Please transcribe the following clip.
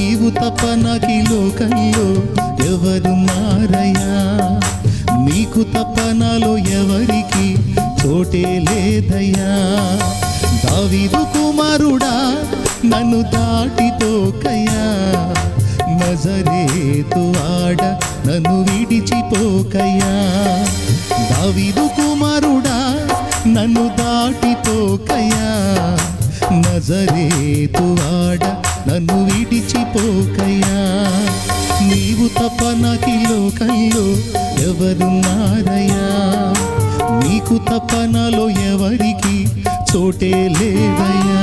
నీవు తప్ప నాకీ లోకంలో ఎవరున్నారయ్యా, నీకు తప్ప నాలో ఎవరికి చోటే లేదయ్యా. దావీదు కుమారుడా నన్ను దాటిపోకయ్యా, నజరేతు ఆడ నన్ను విడిచిపోకయ్యా. దావీదు కుమారుడా నన్ను దాటిపోకయ్యా, నజరేతు ఆడ నన్ను విడిచిపోకయ్యా. నీవు తప్ప నాకీ లోకంలో ఎవరున్నారయ్యా, నీకు తప్ప నాలో ఎవరికి చోటే లేదయ్యా.